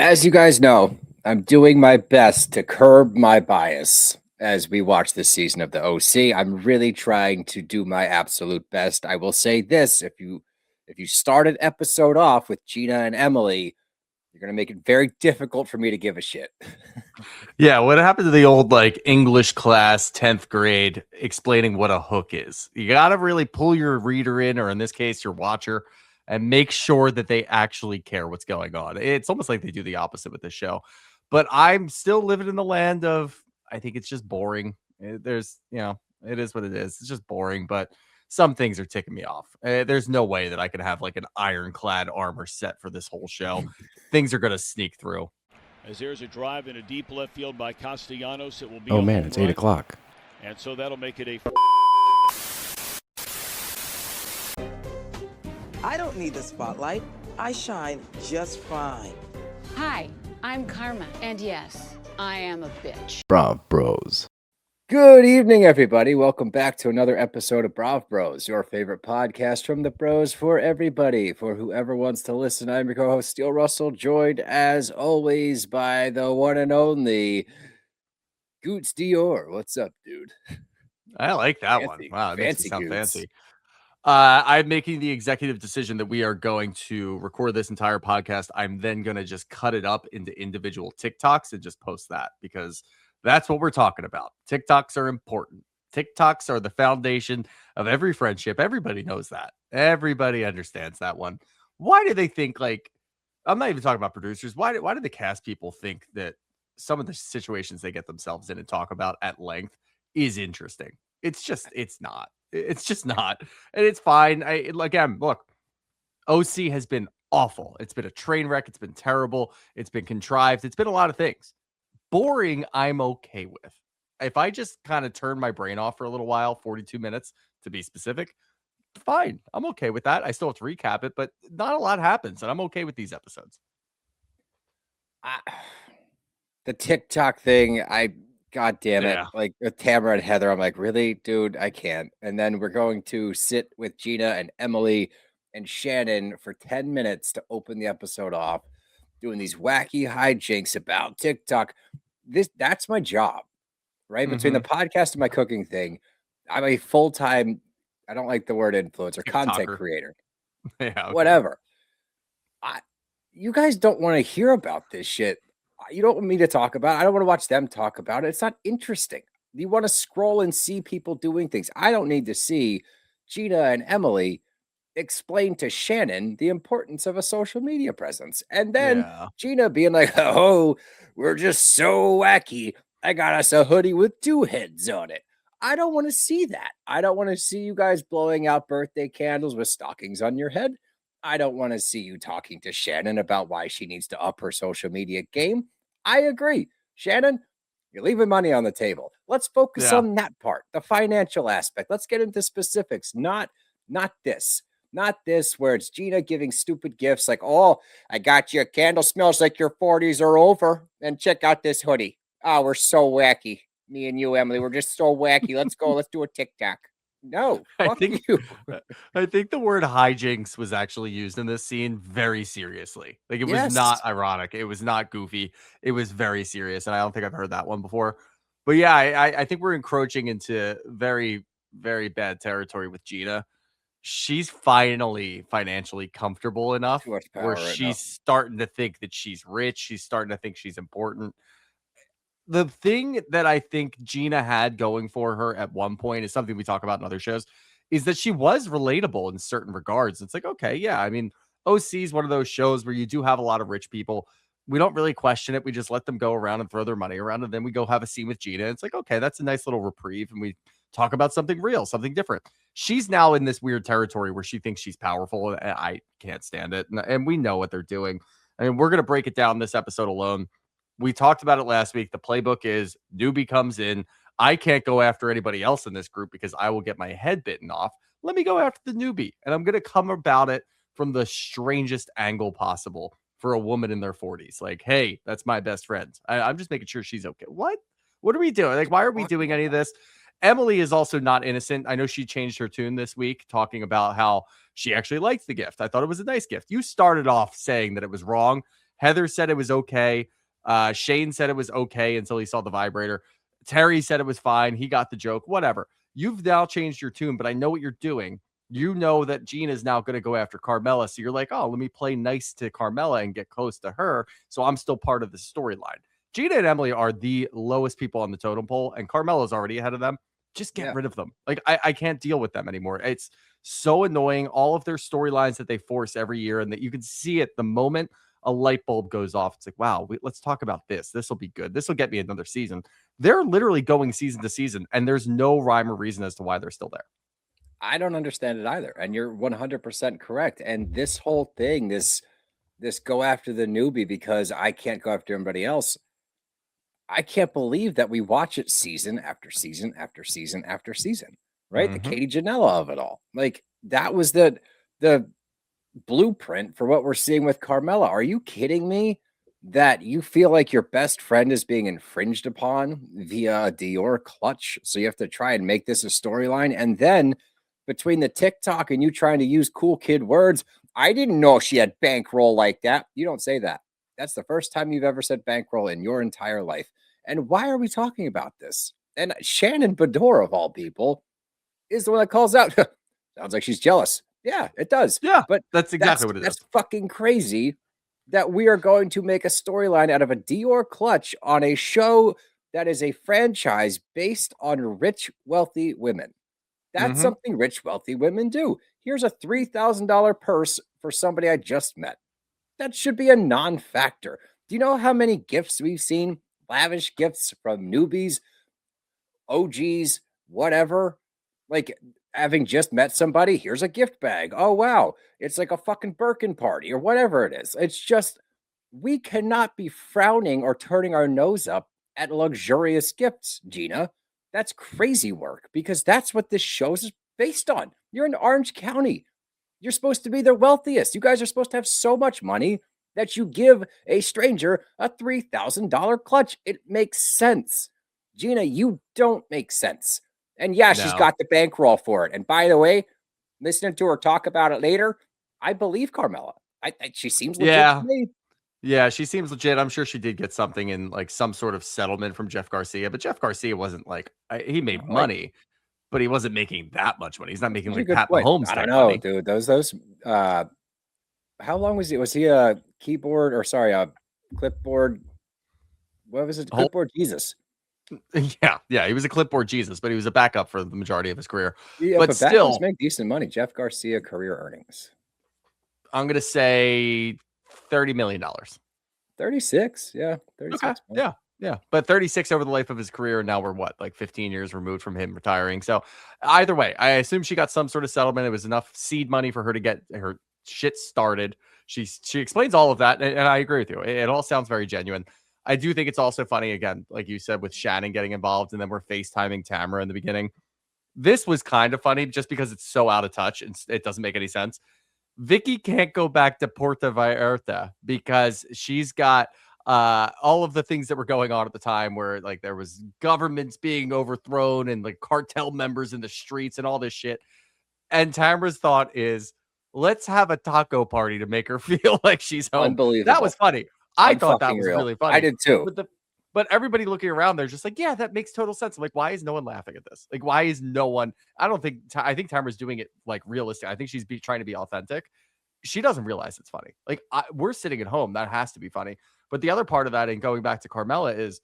As you guys know, I'm doing my best to curb my bias as we watch this season of the OC. I'm really trying to do my absolute best. I will say this, if you start an episode off with Gina and Emily, you're going to make it very difficult for me to give a shit. Yeah, what happened to the old English class 10th grade explaining what a hook is? You got to really pull your reader in, or in this case, your watcher, and make sure that they actually care what's going on. It's almost like they do the opposite with this show. But I'm still living in the land of, I think it's just boring. It is what it is. It's just boring, but some things are ticking me off. There's no way that I can have an ironclad armor set for this whole show. Things are going to sneak through. As there's a drive in a deep left field by Castellanos, it will be. Oh man, it's 8 o'clock. And so that'll make it a. I don't need the spotlight. I shine just fine. Hi, I'm Karma, and yes, I am a bitch. Brav Bros. Good evening, everybody. Welcome back to another episode of Brav Bros, your favorite podcast from the bros for everybody, for whoever wants to listen. I'm your co-host, Steele Russell, joined as always by the one and only Goots Dior. What's up, dude? I like that Fancy. one. Wow, it makes Fancy it sound Goots. fancy. I'm making the executive decision that we are going to record this entire podcast. I'm then going to just cut it up into individual TikToks and just post that because that's what we're talking about. TikToks are important. TikToks are the foundation of every friendship. Everybody knows that. Everybody understands that one. Why do they think I'm not even talking about producers. Why do the cast people think that some of the situations they get themselves in and talk about at length is interesting? It's not. It's just not. And it's fine. Look, OC has been awful. It's been a train wreck. It's been terrible. It's been contrived. It's been a lot of things. Boring, I'm okay with. If I just kind of turn my brain off for a little while, 42 minutes to be specific, fine. I'm okay with that. I still have to recap it, but not a lot happens, and I'm okay with these episodes. The TikTok thing, God damn it. Yeah. Like with Tamra and Heather, I'm like, really, dude, I can't. And then we're going to sit with Gina and Emily and Shannon for 10 minutes to open the episode off, doing these wacky hijinks about TikTok. That's my job, right? Between the podcast and my cooking thing, I'm a full-time, I don't like the word influencer, content creator. Yeah. Okay. Whatever. You guys don't want to hear about this shit. You don't want me to talk about it. I don't want to watch them talk about it. It's not interesting. You want to scroll and see people doing things. I don't need to see Gina and Emily explain to Shannon the importance of a social media presence. And then Gina being like, oh, we're just so wacky. I got us a hoodie with 2 heads on it. I don't want to see that. I don't want to see you guys blowing out birthday candles with stockings on your head. I don't want to see you talking to Shannon about why she needs to up her social media game. I agree. Shannon, you're leaving money on the table. Let's focus on that part, the financial aspect. Let's get into specifics, not this. Not this where it's Gina giving stupid gifts like, oh, I got you a candle, smells like your 40s are over. And check out this hoodie. Oh, we're so wacky. Me and you, Emily, we're just so wacky. Let's go. Let's do a TikTok. No, fuck you. I think the word hijinks was actually used in this scene very seriously. It was not ironic. It was not goofy. It was very serious. And I don't think I've heard that one before. But yeah, I think we're encroaching into very, very bad territory with Gina. She's finally financially comfortable enough where she's starting to think that she's rich. She's starting to think she's important. The thing that I think Gina had going for her at one point is something we talk about in other shows, is that she was relatable in certain regards. It's like, okay, yeah, I mean, OC is one of those shows where you do have a lot of rich people. We don't really question it. We just let them go around and throw their money around, and then we go have a scene with Gina. It's like, okay, that's a nice little reprieve, and we talk about something real, something different. She's now in this weird territory where she thinks she's powerful, and I can't stand it. And we know what they're doing. I mean, we're going to break it down this episode alone. We talked about it last week. The playbook is newbie comes in. I can't go after anybody else in this group because I will get my head bitten off. Let me go after the newbie. And I'm going to come about it from the strangest angle possible for a woman in their 40s. Like, hey, that's my best friend. I'm just making sure she's okay. What are we doing? Why are we doing any of this? Emily is also not innocent. I know she changed her tune this week, talking about how she actually liked the gift. I thought it was a nice gift. You started off saying that it was wrong. Heather said it was okay. Shane said it was okay until he saw the vibrator. Terry said it was fine. He got the joke. Whatever. You've now changed your tune, but I know what you're doing. You know that Gina is now going to go after Carmella. So you're like, oh, let me play nice to Carmella and get close to her. So I'm still part of the storyline. Gina and Emily are the lowest people on the totem pole, and Carmella's already ahead of them. Just get rid of them. Like, I can't deal with them anymore. It's so annoying. All of their storylines that they force every year, and that you can see it the moment a light bulb goes off. It's like, wow, let's talk about this. This will be good. This will get me another season. They're literally going season to season, and there's no rhyme or reason as to why they're still there. I don't understand it either. And you're 100% correct. And this whole thing, this go after the newbie because I can't go after everybody else. I can't believe that we watch it season after season after season after season, right? The Katie Janela of it all. Like, that was the blueprint for what we're seeing with Carmella. Are you kidding me? That you feel like your best friend is being infringed upon via a Dior clutch. So you have to try and make this a storyline. And then between the TikTok and you trying to use cool kid words, I didn't know she had bankroll like that. You don't say that. That's the first time you've ever said bankroll in your entire life. And why are we talking about this? And Shannon Bedore, of all people, is the one that calls out. Sounds like she's jealous. Yeah, it does. Yeah, but that's exactly what it is. That's fucking crazy that we are going to make a storyline out of a Dior clutch on a show that is a franchise based on rich, wealthy women. That's something rich, wealthy women do. Here's a $3,000 purse for somebody I just met. That should be a non-factor. Do you know how many gifts we've seen? Lavish gifts from newbies, OGs, whatever. Like, having just met somebody, here's a gift bag. Oh, wow. It's like a fucking Birkin party or whatever it is. It's just, we cannot be frowning or turning our nose up at luxurious gifts, Gina. That's crazy work, because that's what this show is based on. You're in Orange County. You're supposed to be the wealthiest. You guys are supposed to have so much money that you give a stranger a $3,000 clutch. It makes sense. Gina, you don't make sense. And yeah, she's got the bankroll for it. And by the way, listening to her talk about it later, I believe Carmella. She seems legit to me. Yeah, she seems legit. I'm sure she did get something in, like, some sort of settlement from Jeff Garcia, but Jeff Garcia wasn't like, he made money, but he wasn't making that much money. He's not making like Pat Mahomes. I don't know, dude. Those how long was he? Was he a keyboard or a clipboard? What was it? Clipboard Jesus. Yeah, he was a clipboard Jesus, but he was a backup for the majority of his career. Yeah, but still make decent money. Jeff Garcia career earnings. I'm gonna say $30 million. 36, yeah, 36. Okay. Yeah, but 36 over the life of his career, and now we're what, like 15 years removed from him retiring. So either way, I assume she got some sort of settlement. It was enough seed money for her to get her shit started. She explains all of that, and I agree with you. It all sounds very genuine. I do think it's also funny, again, like you said, with Shannon getting involved, and then we're FaceTiming Tamra in the beginning. This was kind of funny just because it's so out of touch and it doesn't make any sense. Vicki can't go back to Puerto Vallarta because she's got all of the things that were going on at the time, where like there was governments being overthrown and like cartel members in the streets and all this shit. And Tamra's thought is, let's have a taco party to make her feel like she's home. Unbelievable. That was funny. I thought that was really funny. I did too. But everybody looking around, they're just like, yeah, that makes total sense. I'm like, why is no one laughing at this? Like, why is no one? I think Tamra's doing it like realistic. I think she's trying to be authentic. She doesn't realize it's funny. Like, we're sitting at home. That has to be funny. But the other part of that, and going back to Carmella, is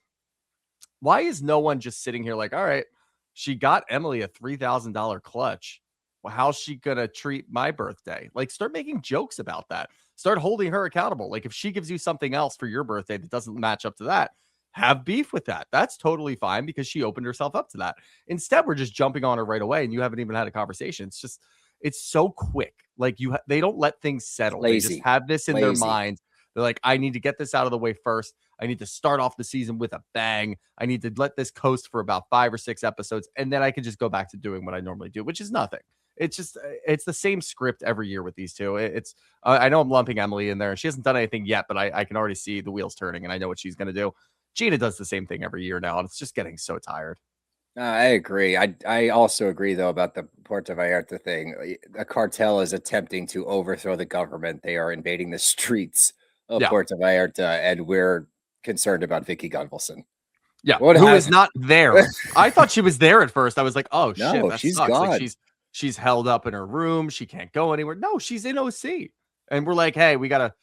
why is no one just sitting here like, all right, she got Emily a $3,000 clutch. Well, how's she going to treat my birthday? Like, start making jokes about that. Start holding her accountable. Like, if she gives you something else for your birthday that doesn't match up to that, have beef with that. That's totally fine, because she opened herself up to that. Instead, we're just jumping on her right away, and you haven't even had a conversation. It's just, it's so quick. Like, they don't let things settle. They just have this in their minds. They're like, I need to get this out of the way first. I need to start off the season with a bang. I need to let this coast for about 5 or 6 episodes, and then I can just go back to doing what I normally do, which is nothing. It's just, it's the same script every year with these two. It's, I know I'm lumping Emily in there. She hasn't done anything yet, but I can already see the wheels turning, and I know what she's going to do. Gina does the same thing every year now, and it's just getting so tired. I agree. I also agree, though, about the Puerto Vallarta thing. A cartel is attempting to overthrow the government. They are invading the streets of Puerto Vallarta, and we're concerned about Vicki Gunvalson. Yeah, who is not there. I thought she was there at first. I was like, oh shit, No, that she's sucks. gone. Like she's held up in her room. She can't go anywhere. No, she's in OC. And we're like, hey, we gotta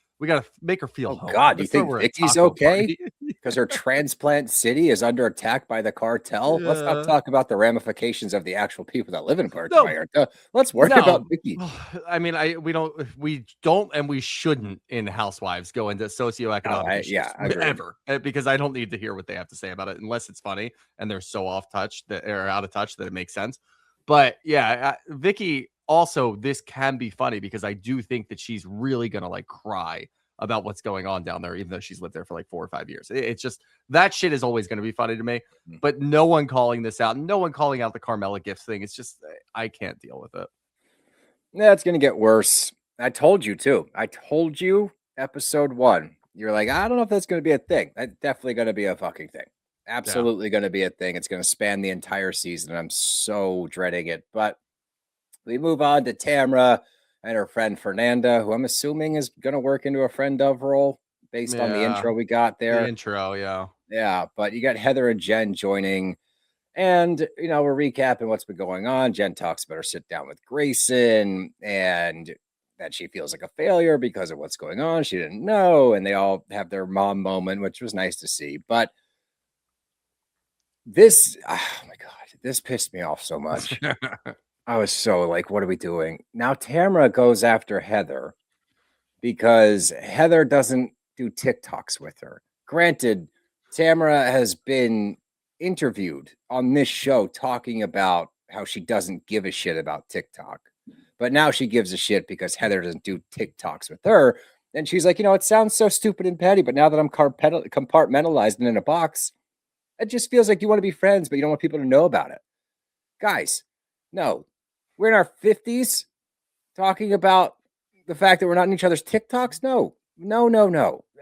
make her feel home. God, do you think Vicki's okay? Because her transplant city is under attack by the cartel. Let's not talk about the ramifications of the actual people that live in Puerto Vallarta. Let's worry about Vicki. I mean, we don't, and we shouldn't in Housewives go into socioeconomic issues ever, because I don't need to hear what they have to say about it unless it's funny and they're so out of touch that it makes sense. But yeah, Vicki. Also, this can be funny because I do think that she's really going to like cry about what's going on down there, even though she's lived there for like 4 or 5 years. It's just that shit is always going to be funny to me, but no one calling this out, no one calling out the Carmella gifts thing. It's just, I can't deal with it. Yeah, it's going to get worse. I told you too. I told you episode 1. You're like, I don't know if that's going to be a thing. That's definitely going to be a fucking thing. Absolutely going to be a thing. It's going to span the entire season. I'm so dreading it, but we move on to Tamra and her friend Fernanda, who I'm assuming is going to work into a friend of role based on the intro we got there. The intro, yeah. Yeah, but you got Heather and Jenn joining, and, you know, we're recapping what's been going on. Jenn talks about her sit down with Grayson and that she feels like a failure because of what's going on. She didn't know, and they all have their mom moment, which was nice to see. But this, oh my God, this pissed me off so much. I was so like, what are we doing? Now Tamra goes after Heather because Heather doesn't do TikToks with her. Granted, Tamra has been interviewed on this show talking about how she doesn't give a shit about TikTok. But now she gives a shit because Heather doesn't do TikToks with her. And she's like, you know, it sounds so stupid and petty, but now that I'm compartmentalized and in a box, it just feels like you want to be friends, but you don't want people to know about it. Guys, no. We're in our 50s talking about the fact that we're not in each other's TikToks. No.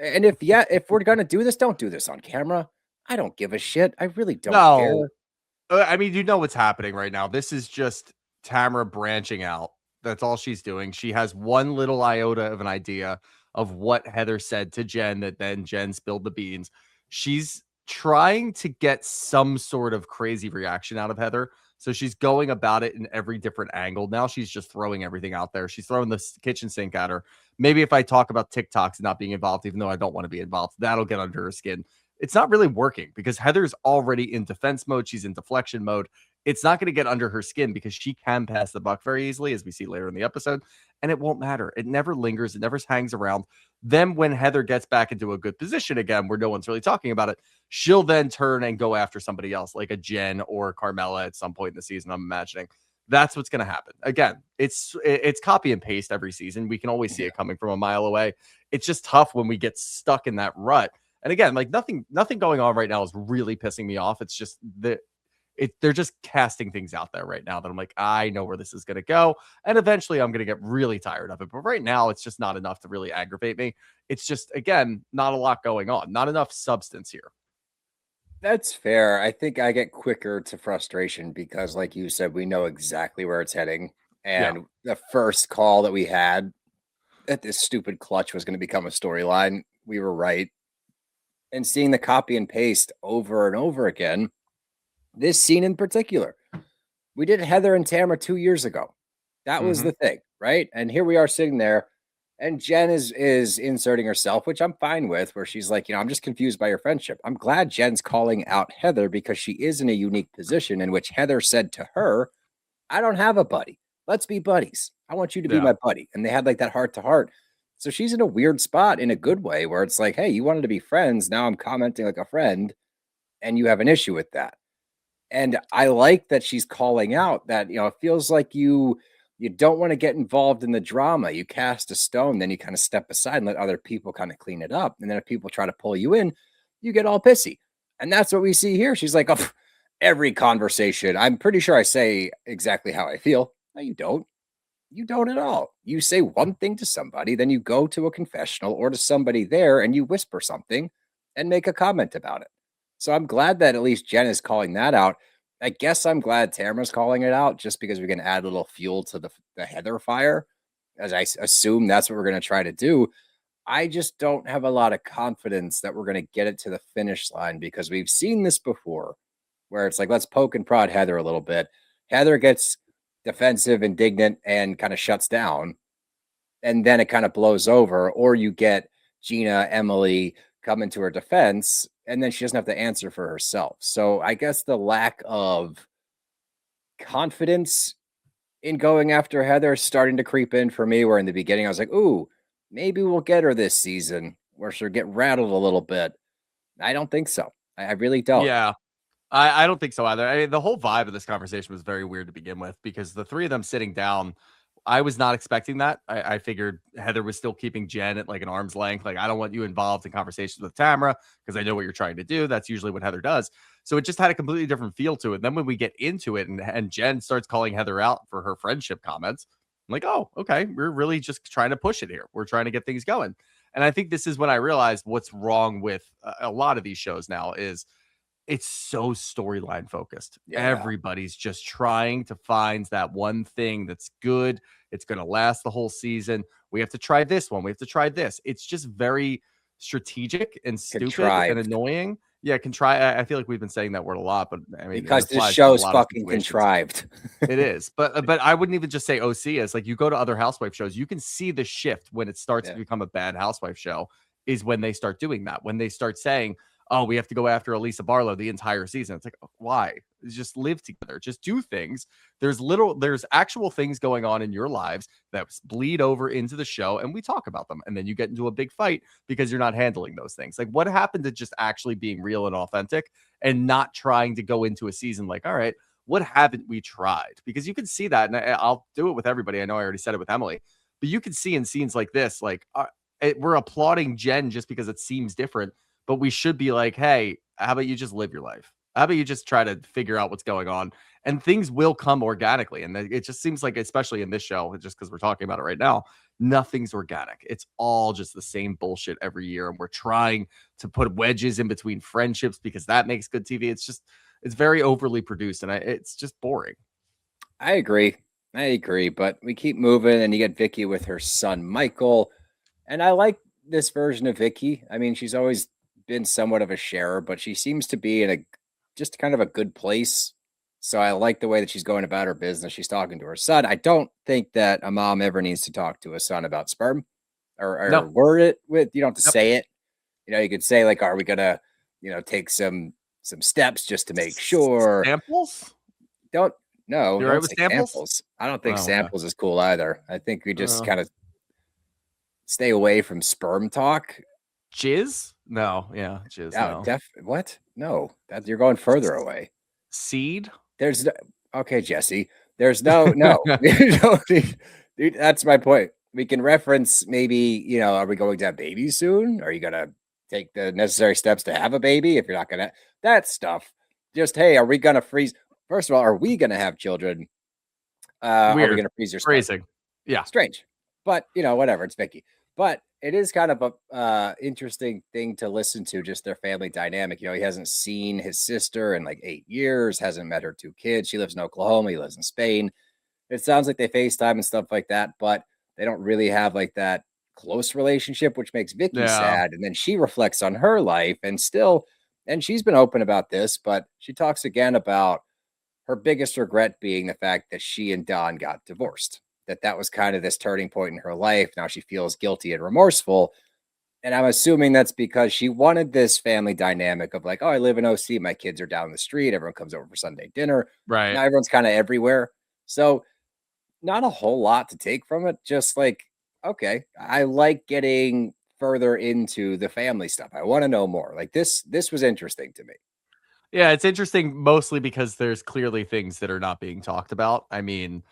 And if we're going to do this, don't do this on camera. I don't give a shit. I really don't care. I mean, you know what's happening right now. This is just Tamra branching out. That's all she's doing. She has one little iota of an idea of what Heather said to Jenn that then Jenn spilled the beans. She's trying to get some sort of crazy reaction out of Heather. So she's going about it in every different angle. Now she's just throwing everything out there. She's throwing the kitchen sink at her. Maybe if I talk about TikToks and not being involved, even though I don't want to be involved, that'll get under her skin. It's not really working because Heather's already in defense mode. She's in deflection mode. It's not going to get under her skin because she can pass the buck very easily, as we see later in the episode, and it won't matter. It never lingers. It never hangs around. Then when Heather gets back into a good position again, where no one's really talking about it, she'll then turn and go after somebody else, like a Jenn or Carmella at some point in the season, I'm imagining. That's what's going to happen. Again, it's copy and paste every season. We can always see it coming from a mile away. It's just tough when we get stuck in that rut. And again, like nothing going on right now is really pissing me off. It's just that they're just casting things out there right now that I'm like, I know where this is going to go. And eventually I'm going to get really tired of it. But right now it's just not enough to really aggravate me. It's just, again, not a lot going on, not enough substance here. That's fair. I think I get quicker to frustration because, like you said, we know exactly where it's heading. And the first call that we had that this stupid clutch was going to become a storyline, we were right. And seeing the copy and paste over and over again, this scene in particular, we did Heather and Tamra 2 years ago. That was the thing, right? And here we are sitting there, and Jenn is inserting herself, which I'm fine with, where she's like, you know, I'm just confused by your friendship. I'm glad Jen's calling out Heather because she is in a unique position in which Heather said to her, I don't have a buddy. Let's be buddies. I want you to be my buddy. And they had like that heart to heart. So she's in a weird spot in a good way where it's like, hey, you wanted to be friends. Now I'm commenting like a friend and you have an issue with that. And I like that she's calling out that, you know, it feels like you don't want to get involved in the drama. You cast a stone, then you kind of step aside and let other people kind of clean it up. And then if people try to pull you in, you get all pissy. And that's what we see here. She's like, oh, every conversation, I'm pretty sure I say exactly how I feel. No, you don't. You don't at all. You say one thing to somebody, then you go to a confessional or to somebody there and you whisper something and make a comment about it. So I'm glad that at least Jenn is calling that out. I guess I'm glad Tamra's calling it out just because we can add a little fuel to the Heather fire, as I assume that's what we're going to try to do. I just don't have a lot of confidence that we're going to get it to the finish line because we've seen this before where it's like, let's poke and prod Heather a little bit. Heather gets defensive, indignant, and kind of shuts down. And then it kind of blows over. Or you get Gina, Emily come into her defense, and then she doesn't have to answer for herself. So I guess the lack of confidence in going after Heather is starting to creep in for me, where in the beginning I was like, ooh, maybe we'll get her this season where she'll get rattled a little bit. I don't think so. I really don't. Yeah. I don't think so either. I mean, the whole vibe of this conversation was very weird to begin with because the three of them sitting down, I was not expecting that. I figured Heather was still keeping Jenn at like an arm's length. Like, I don't want you involved in conversations with Tamra because I know what you're trying to do. That's usually what Heather does. So it just had a completely different feel to it. And then when we get into it and Jenn starts calling Heather out for her friendship comments, I'm like, oh, okay. We're really just trying to push it here. We're trying to get things going. And I think this is when I realized what's wrong with a lot of these shows now is it's so storyline focused. Yeah. Everybody's just trying to find that one thing that's good. It's going to last the whole season. We have to try this one. We have to try this. It's just very strategic and stupid and annoying. Yeah, I feel like we've been saying that word a lot, but I mean, because this show's fucking contrived. It is, but I wouldn't even just say OC as like you go to other housewife shows, you can see the shift when it starts to become a bad housewife show is when they start doing that. When they start saying, oh, we have to go after Elisa Barlow the entire season. It's like, why? Just live together. Just do things. There's actual things going on in your lives that bleed over into the show, and we talk about them. And then you get into a big fight because you're not handling those things. Like, what happened to just actually being real and authentic and not trying to go into a season like, all right, what haven't we tried? Because you can see that, and I'll do it with everybody. I know I already said it with Emily, but you can see in scenes like this, like we're applauding Jenn just because it seems different. But we should be like, hey, how about you just live your life? How about you just try to figure out what's going on? And things will come organically. And it just seems like, especially in this show, just because we're talking about it right now, nothing's organic. It's all just the same bullshit every year. And we're trying to put wedges in between friendships because that makes good TV. It's very overly produced. And it's just boring. I agree. But we keep moving and you get Vicki with her son, Michael. And I like this version of Vicki. I mean, she's always been somewhat of a sharer, but she seems to be in just kind of a good place. So I like the way that she's going about her business. She's talking to her son. I don't think that a mom ever needs to talk to a son about sperm or word it with, you don't have to say it. You know, you could say like, are we going to, take some steps just to make sure. Samples? You're right with samples? I don't think samples is cool either. I think we just kind of stay away from sperm talk. Jizz? No, yeah, jizz. No. What? No, that you're going further away. Seed? There's okay, Jesse. There's no. Dude, that's my point. We can reference maybe, are we going to have babies soon? Are you gonna take the necessary steps to have a baby? If you're not gonna, that stuff. Just hey, are we gonna freeze? First of all, are we gonna have children? Are we gonna freeze your phrasing? Yeah, strange, but whatever. It's Vicki. But it is kind of a interesting thing to listen to, just their family dynamic. He hasn't seen his sister in like 8 years, hasn't met her 2 kids. She lives in Oklahoma. He lives in Spain. It sounds like they FaceTime and stuff like that, but they don't really have like that close relationship, which makes Vicki sad. And then she reflects on her life and she's been open about this, but she talks again about her biggest regret being the fact that she and Don got divorced. That was kind of this turning point in her life. Now she feels guilty and remorseful. And I'm assuming that's because she wanted this family dynamic of like, oh, I live in OC. My kids are down the street. Everyone comes over for Sunday dinner. Right. Now everyone's kind of everywhere. So not a whole lot to take from it. Just like, okay, I like getting further into the family stuff. I want to know more. Like this was interesting to me. Yeah, it's interesting mostly because there's clearly things that are not being talked about. I mean,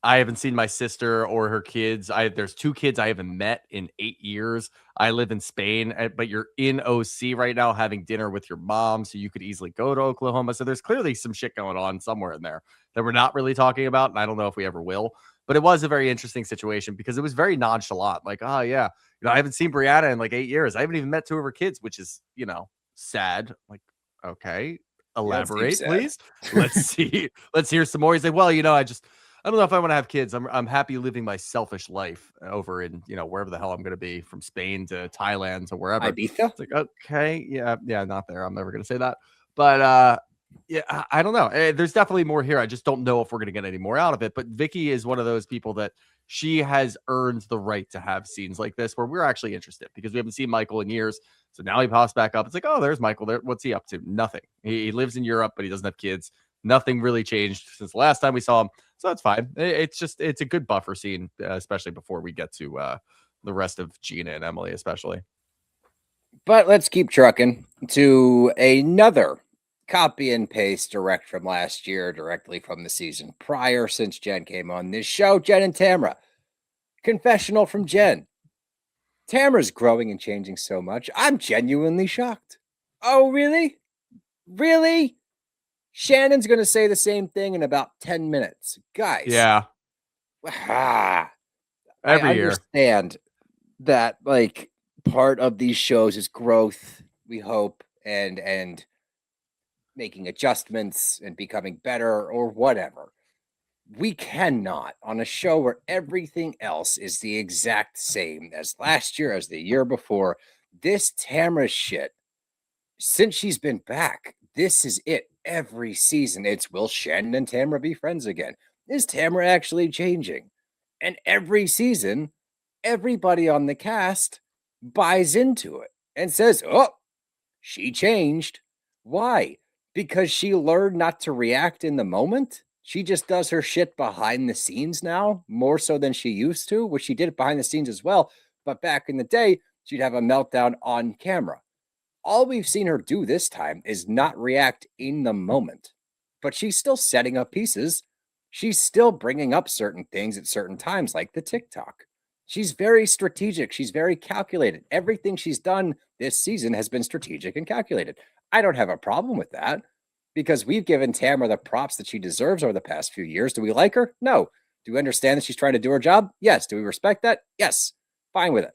I haven't seen my sister or her kids. There's 2 kids I haven't met in 8 years. I live in Spain, but you're in OC right now having dinner with your mom, so you could easily go to Oklahoma. So there's clearly some shit going on somewhere in there that we're not really talking about, and I don't know if we ever will. But it was a very interesting situation because it was very nonchalant. Like, oh, yeah, I haven't seen Brianna in like 8 years. I haven't even met 2 of her kids, which is, sad. Like, okay, elaborate, please. Let's see. Let's hear some more. He's like, well, I don't know if I want to have kids. I'm happy living my selfish life over in, wherever the hell I'm going to be, from Spain to Thailand to wherever. Ibiza? It's like, okay, yeah, not there. I'm never going to say that. But yeah, I don't know. There's definitely more here. I just don't know if we're going to get any more out of it. But Vicki is one of those people that she has earned the right to have scenes like this where we're actually interested, because we haven't seen Michael in years. So now he pops back up. It's like, oh, there's Michael there. What's he up to? Nothing. He lives in Europe, but he doesn't have kids. Nothing really changed since the last time we saw him. So that's fine. It's a good buffer scene, especially before we get to the rest of Gina and Emily, especially. But let's keep trucking to another copy and paste direct from last year, directly from the season prior, since Jenn came on this show. Jenn and Tamra. Confessional from Jenn. Tamra's growing and changing so much, I'm genuinely shocked. Oh, really? Really? Shannon's going to say the same thing in about 10 minutes. Guys. Yeah. Every year. I understand that, like, part of these shows is growth, we hope, and making adjustments and becoming better or whatever. We cannot, on a show where everything else is the exact same as last year, as the year before, this Tamra shit, since she's been back, this is it every season. It's, will Shannon and Tamra be friends again? Is Tamra actually changing? And every season, everybody on the cast buys into it and says, oh, she changed. Why? Because she learned not to react in the moment. She just does her shit behind the scenes now, more so than she used to, which she did behind the scenes as well. But back in the day, she'd have a meltdown on camera. All we've seen her do this time is not react in the moment, but she's still setting up pieces. She's still bringing up certain things at certain times, like the TikTok. She's very strategic. She's very calculated. Everything she's done this season has been strategic and calculated. I don't have a problem with that, because we've given Tamra the props that she deserves over the past few years. Do we like her? No. Do we understand that she's trying to do her job? Yes. Do we respect that? Yes. Fine with it.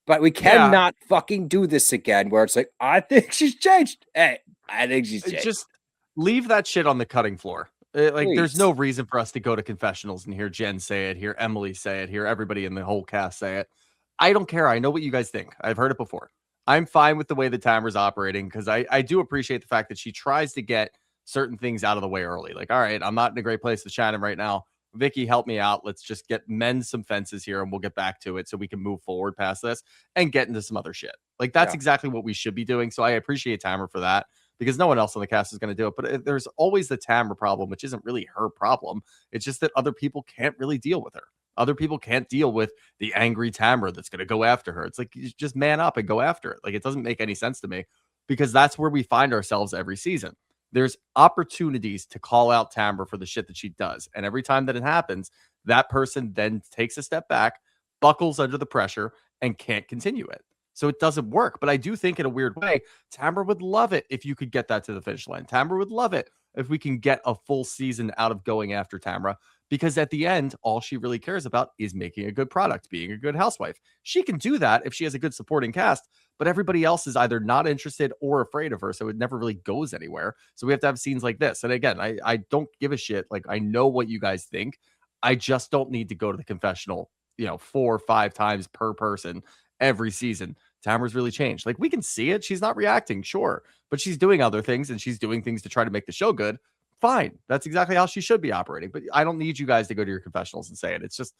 But we cannot fucking do this again where it's like, I think she's changed. Hey, I think she's changed. Just leave that shit on the cutting floor. There's no reason for us to go to confessionals and hear Jenn say it, hear Emily say it, hear everybody in the whole cast say it. I don't care. I know what you guys think. I've heard it before. I'm fine with the way the timer's operating, because I do appreciate the fact that she tries to get certain things out of the way early. Like, all right, I'm not in a great place with Shannon right now. Vicki, help me out. Let's just mend some fences here, and we'll get back to it so we can move forward past this and get into some other shit. Like, that's exactly what we should be doing. So I appreciate Tamra for that, because no one else on the cast is going to do it. But there's always the Tamra problem, which isn't really her problem. It's just that other people can't really deal with her. Other people can't deal with the angry Tamra that's going to go after her. It's like, you just man up and go after it. Like, it doesn't make any sense to me, because that's where we find ourselves every season. There's opportunities to call out Tamra for the shit that she does. And every time that it happens, that person then takes a step back, buckles under the pressure, and can't continue it. So it doesn't work. But I do think, in a weird way, Tamra would love it if you could get that to the finish line. Tamra would love it if we can get a full season out of going after Tamra, because at the end, all she really cares about is making a good product, being a good housewife. She can do that if she has a good supporting cast, but everybody else is either not interested or afraid of her, so it never really goes anywhere. So we have to have scenes like this. And again, I don't give a shit. Like, I know what you guys think. I just don't need to go to the confessional, 4 or 5 times per person every season. Tamra's really changed. Like, we can see it. She's not reacting, sure, but she's doing other things, and she's doing things to try to make the show good. Fine. That's exactly how she should be operating. But I don't need you guys to go to your confessionals and say it. It's just,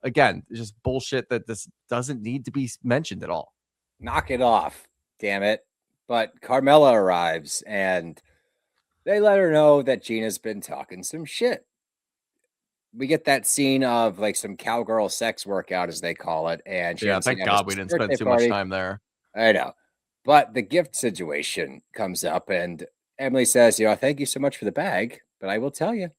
again, it's just bullshit that this doesn't need to be mentioned at all. Knock it off, damn it. But Carmella arrives, and they let her know that Gina's been talking some shit. We get that scene of, like, some cowgirl sex workout, as they call it. And thank God we didn't spend too much time there. I know. But the gift situation comes up, and Emily says, thank you so much for the bag, but I will tell you,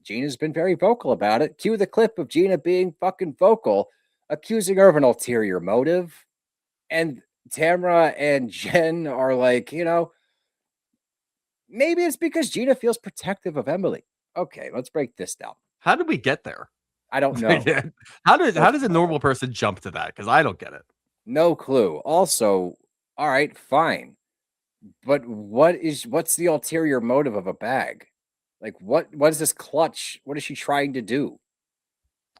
Gina's been very vocal about it. Cue the clip of Gina being fucking vocal, accusing her of an ulterior motive. And Tamra and Jenn are like, maybe it's because Gina feels protective of Emily. Okay, let's break this down. How did we get there? I don't know. How does a normal person jump to that? Because I don't get it. No clue. Also, all right, fine. But what's the ulterior motive of a bag? Like, what is this clutch? What is she trying to do?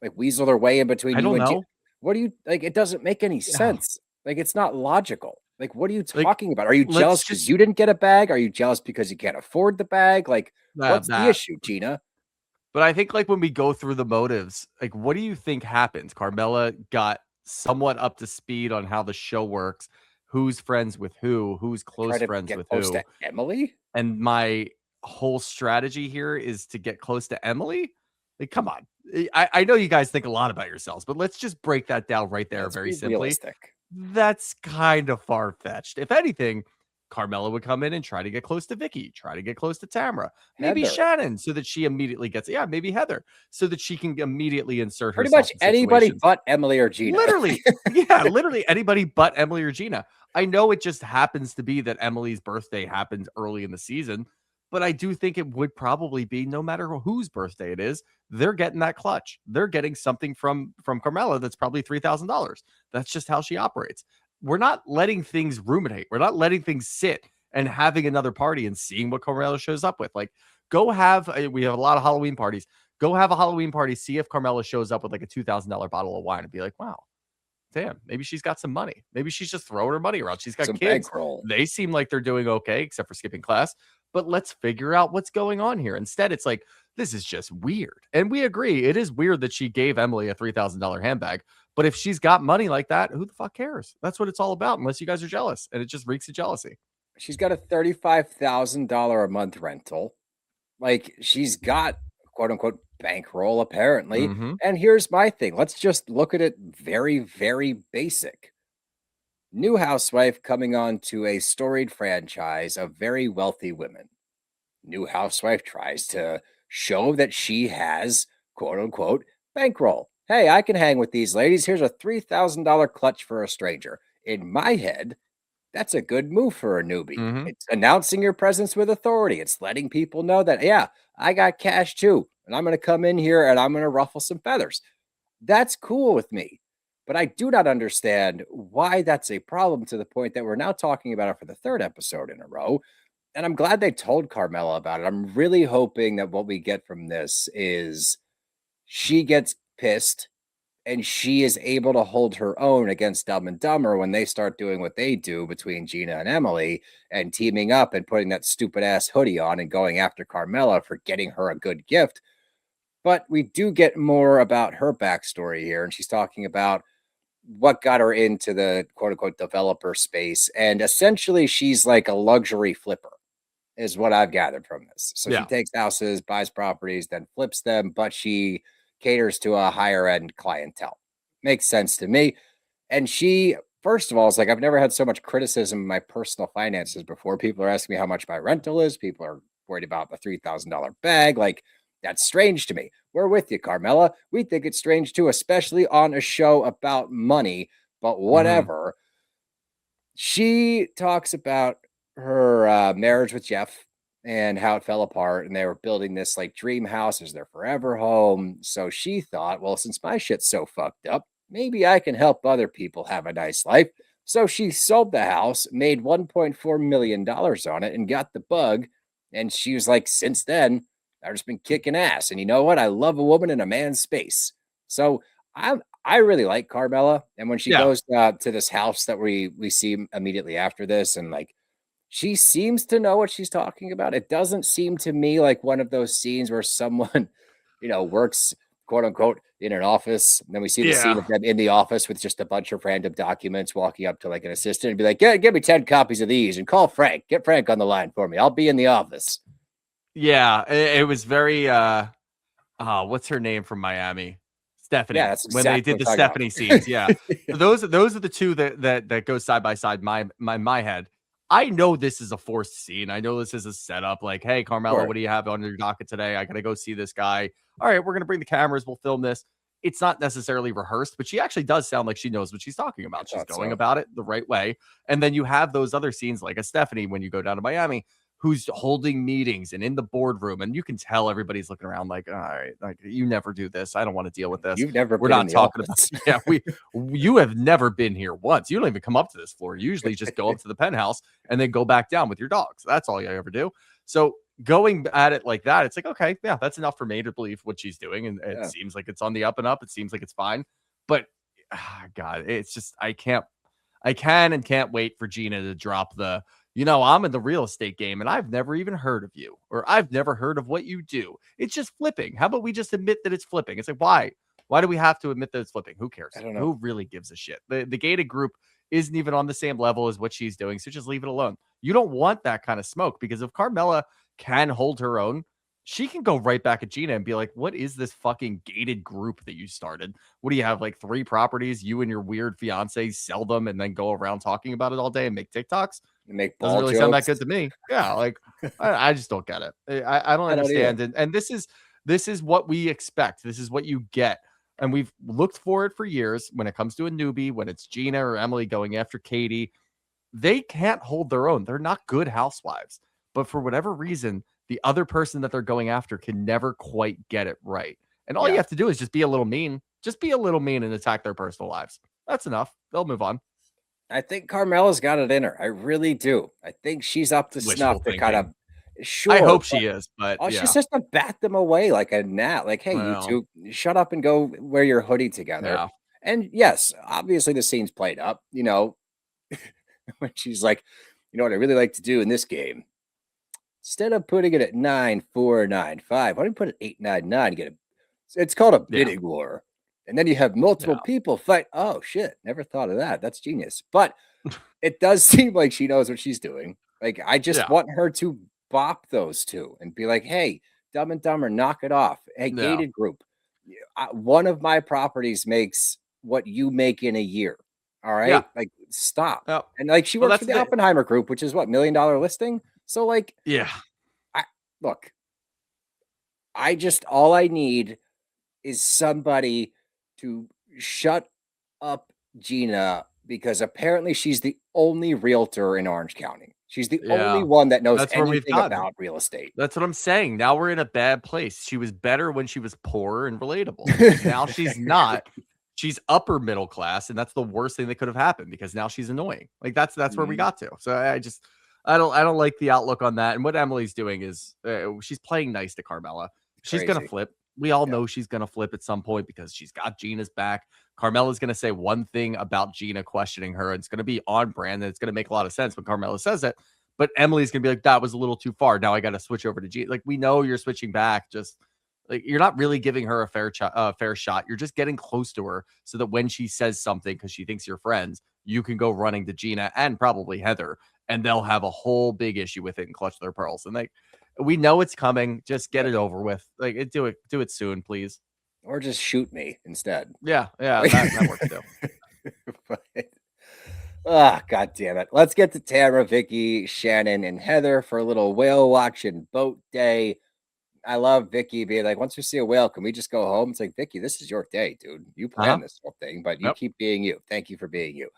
Like weasel their way in between I you don't and know. what do you like? It doesn't make any Yeah. sense. Like it's not logical. Like what are you Like, talking about? Are you let's jealous just because you didn't get a bag? Are you jealous because you can't afford the bag? Like what's the that. issue, Gina? But I think like when we go through the motives, like what do you think happened? Carmela got somewhat up to speed on how the show works, who's friends with who's Try close to friends get with close who. to Emily? And my whole strategy here is to get close to Emily. Like, come on. I know you guys think a lot about yourselves, but let's just break that down right there Let's very be simply. realistic. That's kind of far-fetched. If anything, Carmela would come in and try to get close to Vicki, try to get close to Tamra, maybe Heather. Shannon, so that she immediately gets, yeah, maybe Heather, so that she can immediately insert Pretty herself much in anybody situations. but Emily or Gina. Literally, yeah, literally anybody but Emily or Gina. I know it just happens to be that Emily's birthday happens early in the season, but I do think it would probably be no matter whose birthday it is, they're getting that clutch. They're getting something from Carmela that's probably $3,000. That's just how she operates. We're not letting things ruminate. We're not letting things sit and having another party and seeing what Carmela shows up with. Like, go have we have a lot of Halloween parties. Go have a Halloween party. See if Carmela shows up with like a $2,000 bottle of wine and be like, wow, damn, maybe she's got some money. Maybe she's just throwing her money around. She's got Some kids. bankroll. They seem like they're doing okay, except for skipping class. But let's figure out what's going on here. Instead, it's like, this is just weird. And we agree. It is weird that she gave Emily a $3,000 handbag. But if she's got money like that, who the fuck cares? That's what it's all about, unless you guys are jealous. And it just reeks of jealousy. She's got a $35,000 a month rental. Like she's got quote unquote bankroll apparently. Mm-hmm. And here's my thing. Let's just look at it very, very basic. New housewife coming on to a storied franchise of very wealthy women. New housewife tries to show that she has quote unquote bankroll. Hey, I can hang with these ladies. Here's a $3,000 clutch for a stranger. In my head, that's a good move for a newbie. Mm-hmm. It's announcing your presence with authority. It's letting people know that, yeah, I got cash too. And I'm going to come in here and I'm going to ruffle some feathers. That's cool with me. But I do not understand why that's a problem to the point that we're now talking about it for the third episode in a row. And I'm glad they told Carmela about it. I'm really hoping that what we get from this is she gets pissed and she is able to hold her own against Dumb and Dumber when they start doing what they do between Gina and Emily and teaming up and putting that stupid ass hoodie on and going after Carmela for getting her a good gift. But we do get more about her backstory here. And she's talking about what got her into the quote unquote developer space. And essentially, she's like a luxury flipper, is what I've gathered from this. So she takes houses, buys properties, then flips them, but she caters to a higher end clientele. Makes sense to me. And she, first of all, is like, I've never had so much criticism of my personal finances before. People are asking me how much my rental is. People are worried about the $3,000 bag. Like, that's strange to me. We're with you, Carmela. We think it's strange too, especially on a show about money, but whatever. She talks about her marriage with Jeff and how it fell apart, and they were building this like dream house as their forever home. So she thought, well, since my shit's so fucked up, maybe I can help other people have a nice life. So she sold the house, made $1.4 million on it, and got the bug. And she was like, since then, I've just been kicking ass. And you know what? I love a woman in a man's space. So I really like Carmela. And when she goes to this house that we see immediately after this, and like she seems to know what she's talking about. It doesn't seem to me like one of those scenes where someone, works quote unquote in an office. And then we see the scene of them in the office with just a bunch of random documents walking up to like an assistant and be like, give me 10 copies of these and call Frank. Get Frank on the line for me. I'll be in the office. Yeah, it was very what's her name from Miami? Stephanie. Yeah, that's when they exactly did the what I'm Stephanie talking about. scenes. Yeah. So those are the two that go side by side my head. I know this is a forced scene. I know this is a setup. Like, hey, Carmela, what do you have on your docket today? I gotta go see this guy. All right, we're gonna bring the cameras, we'll film this. It's not necessarily rehearsed, but she actually does sound like she knows what she's talking about. She's going about it the right way. And then you have those other scenes like a Stephanie when you go down to Miami, who's holding meetings and in the boardroom, and you can tell everybody's looking around like, all right, like you never do this. I don't want to deal with this. You've never We're been not in the talking office. about you have never been here once. You don't even come up to this floor. You usually just go up to the penthouse and then go back down with your dogs. That's all you ever do. So going at it like that, it's like, okay, yeah, that's enough for me to believe what she's doing. And it seems like it's on the up and up. It seems like it's fine. But God, it's just, I can and can't wait for Gina to drop the, I'm in the real estate game and I've never even heard of you, or I've never heard of what you do. It's just flipping. How about we just admit that it's flipping? It's like, why? Why do we have to admit that it's flipping? Who cares? I don't know. Who really gives a shit? The gated group isn't even on the same level as what she's doing. So just leave it alone. You don't want that kind of smoke, because if Carmella can hold her own, she can go right back at Gina and be like, what is this fucking gated group that you started? What do you have, like 3 properties? You and your weird fiance sell them and then go around talking about it all day and make TikToks? You make doesn't ball really jokes. Sound that good to me. Yeah, like I just don't get it. I don't understand. And this is what we expect. This is what you get. And we've looked for it for years. When it comes to a newbie, when it's Gina or Emily going after Katie, they can't hold their own. They're not good housewives. But for whatever reason, the other person that they're going after can never quite get it right. And all you have to do is just be a little mean. Just be a little mean and attack their personal lives. That's enough. They'll move on. I think Carmella's got it in her. I really do. I think she's up to snuff to kind of. Sure, I hope she is, but she's just to bat them away like a gnat. Like, hey, you two, shut up and go wear your hoodie together. Yeah. And yes, obviously the scene's played up. When she's like, you know what I really like to do in this game? Instead of putting it at 9-4-9-5, why don't you put it 8-9-9? It's called a bidding war. And then you have multiple people fight. Oh, shit. Never thought of that. That's genius. But it does seem like she knows what she's doing. Like, I just want her to bop those two and be like, hey, Dumb and Dumber, knock it off. Hey, gated group. One of my properties makes what you make in a year. All right. Yeah. Like, stop. Oh. And like, she works for the Oppenheimer group, which is what, $1 million listing. So like, all I need is somebody to shut up Gina, because apparently she's the only realtor in Orange County. She's the only one that knows anything about real estate. That's what I'm saying. Now we're in a bad place. She was better when she was poor and relatable. Now she's not. She's upper middle class, and that's the worst thing that could have happened, because now she's annoying. Like that's where we got to. So I don't like the outlook on that. And what Emily's doing is she's playing nice to Carmella. She's gonna flip. We all know she's gonna flip at some point, because she's got Gina's back. Carmella's gonna say one thing about Gina questioning her, and it's gonna be on brand, and it's gonna make a lot of sense when Carmella says it. But Emily's gonna be like, that was a little too far. Now I got to switch over to Gina. Like, we know you're switching back. Just like, you're not really giving her a fair shot. You're just getting close to her so that when she says something, because she thinks you're friends, you can go running to Gina and probably Heather, and they'll have a whole big issue with it and clutch their pearls. And like, we know it's coming. Just get it over with. Like, do it soon, please. Or just shoot me instead. Yeah, that works too. God damn it. Let's get to Tamra, Vicki, Shannon, and Heather for a little whale watching boat day. I love Vicki being like, once we see a whale, can we just go home? It's like, Vicki, this is your day, dude. You planned this whole thing, but you keep being you. Thank you for being you.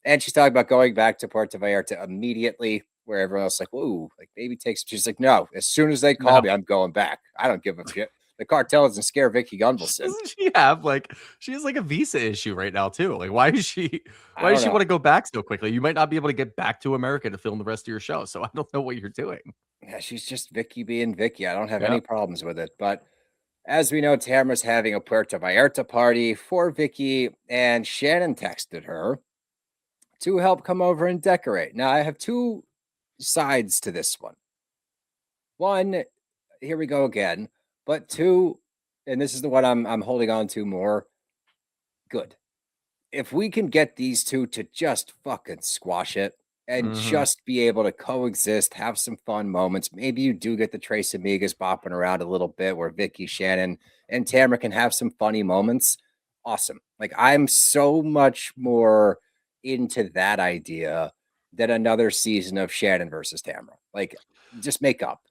And she's talking about going back to Puerto Vallarta immediately, where everyone else is like, whoa, like maybe takes. She's like, no, as soon as they call me, I'm going back. I don't give a shit. The cartel doesn't scare Vicki Gunvalson. Doesn't she have she has like a visa issue right now too? Like, why does she want to go back so quickly? You might not be able to get back to America to film the rest of your show. So I don't know what you're doing. Yeah, she's just Vicki being Vicki. I don't have any problems with it. But as we know, Tamra's having a Puerto Vallarta party for Vicki, and Shannon texted her to help come over and decorate. Now, I have two sides to this one. One, here we go again. But two, and this is the one I'm holding on to more, good. If we can get these two to just fucking squash it and just be able to coexist, have some fun moments. Maybe you do get the Trace Amigas bopping around a little bit where Vicki, Shannon, and Tamra can have some funny moments. Awesome. Like, I'm so much more into that idea than another season of Shannon versus Tamra. Like, just make up.